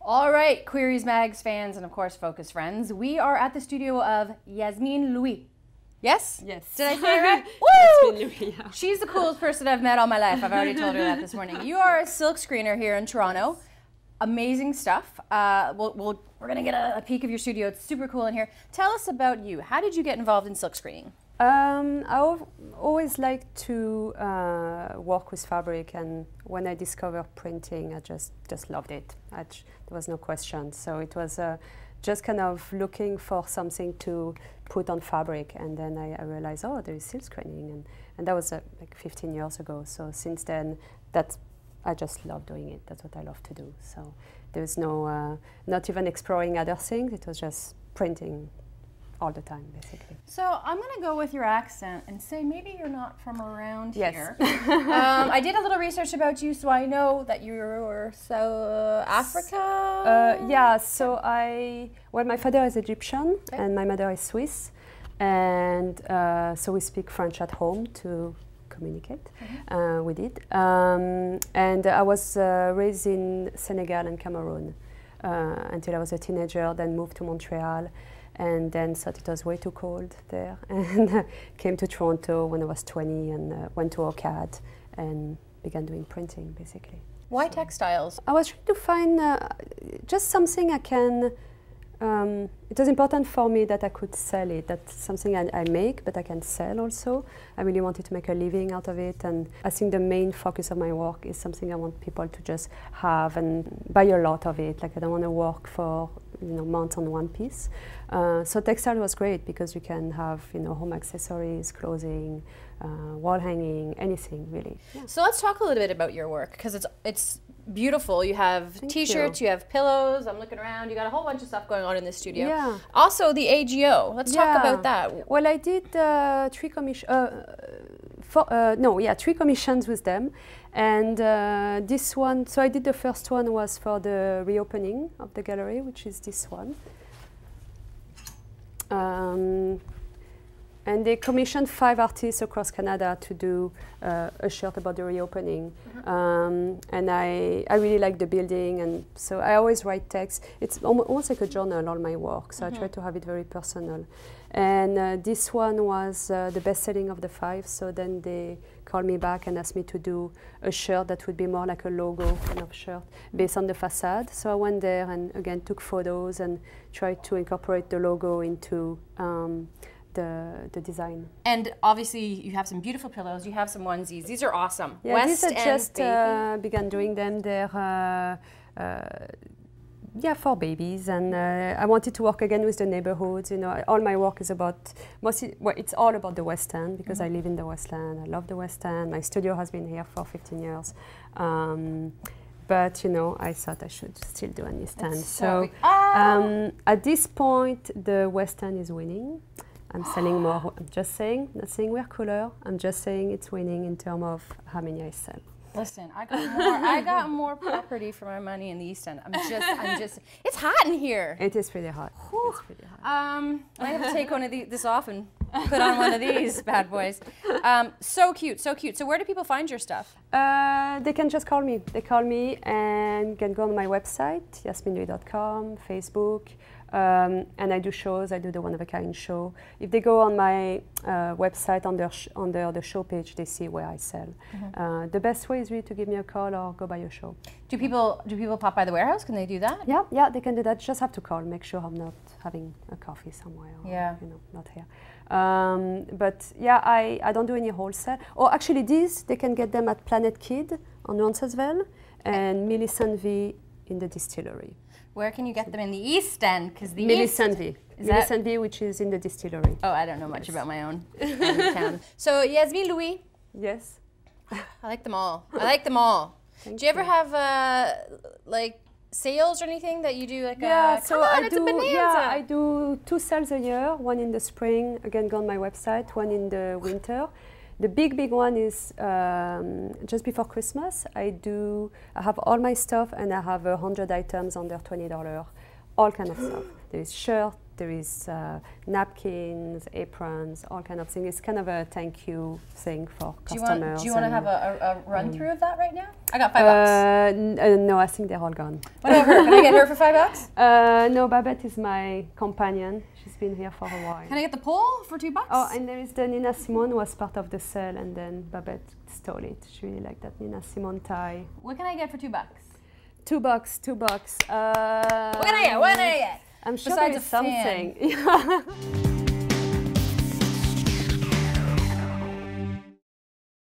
All right, Queeriesmag fans and of course foQus friends, we are at the studio of Yasmine Louis. Yes? Yes. Did I say it right? Woo! Yasmine Louis, yeah. She's the coolest person I've met all my life. I've already told her that this morning. You are a silk screener here in Toronto. Amazing stuff. We're going to get a peek of your studio. It's super cool in here. Tell us about you. How did you get involved in silk screening? I always liked to work with fabric, and when I discovered printing, I just loved it. There was no question. So it was just kind of looking for something to put on fabric, and then I realized, oh, there is silk screening, and that was like 15 years ago. So since then, I just love doing it. That's what I love to do. So there was no, not even exploring other things. It was just printing all the time, basically. So I'm going to go with your accent and say maybe you're not from around here. I did a little research about you, so I know that you're South Africa. Yeah, so my father is Egyptian, okay, and my mother is Swiss, and so we speak French at home to communicate. We did. And I was raised in Senegal and Cameroon until I was a teenager, then moved to Montreal, and then thought it was way too cold there, and came to Toronto when I was 20 and went to OCAD and began doing printing, basically. Why textiles? I was trying to find just something I can, it was important for me that I could sell it. That's something I make, but I can sell also. I really wanted to make a living out of it, and I think the main focus of my work is something I want people to just have and buy a lot of it. Like, I don't want to work for months on one piece. So textile was great because you can have home accessories, clothing, wall hanging, anything really. Yeah. So let's talk a little bit about your work, because it's beautiful. You have t-shirts, you have pillows. I'm looking around. You got a whole bunch of stuff going on in this studio. Yeah. Also the AGO. Let's talk about that. Well, I did three commissions with them, and this one. So I did the first one was for the reopening of the gallery, which is this one. And they commissioned 5 artists across Canada to do a shirt about the reopening. And I really like the building, and so I always write text. It's almost like a journal, all my work, so I try to have it very personal. And this one was the best-selling of the 5, so then they called me back and asked me to do a shirt that would be more like a logo kind of shirt based on the facade. So I went there and again took photos and tried to incorporate the logo into the design. And obviously you have some beautiful pillows, you have some onesies. These are awesome. Yeah, these I just began doing them. They're for babies, and I wanted to work again with the neighborhoods. All my work is about, it's all about the West End, because I live in the West End. I love the West End. My studio has been here for 15 years. But I thought I should still do an East End. So at this point, the West End is winning. I'm selling more. I'm just saying, not saying we're cooler. I'm just saying it's winning in terms of how many I sell. Listen, I got more property for my money in the East End. I'm just. It's hot in here. It is pretty hot. It's pretty hot. I have to take one of this off and put on one of these bad boys. So cute, so cute. So where do people find your stuff? They can just call me. They call me and can go on my website, yasminelouis.com, Facebook. And I do shows. I do the One of a Kind show. If they go on my website under the show page, they see where I sell. The best way is really to give me a call or go by a show. Do people pop by the warehouse? Can they do that? Yeah, they can do that. Just have to call. Make sure I'm not having a coffee somewhere. Or, not here. But yeah, I don't do any wholesale. Or actually, these they can get them at Planet Kid on Roncesvalles and Millicent V in the Distillery. Where can you get them in the East End? Because the Millicent V, which is in the Distillery. Oh, I don't know much about my own town. So Yasmine Louis. Yes. I like them all. I like them all. Do you ever have like sales or anything that you do? Like so I do 2 sales a year. One in the spring. Again, go on my website. One in the winter. The big one is just before Christmas. I have all my stuff, and I have 100 items under $20, all kind of stuff. There is shirt, there is napkins, aprons, all kind of things. It's kind of a thank you thing for customers. Do you want to have a run through of that right now? I got $5. No, I think they're all gone. What about her? Can I get her for $5? No, Babette is my companion. She's been here for a while. Can I get the pole for $2? Oh, and there is the Nina Simone who was part of the sale, and then Babette stole it. She really liked that Nina Simone tie. What can I get for $2? $2. What can I get? What can I get? I'm sure Besides there is a fan. something.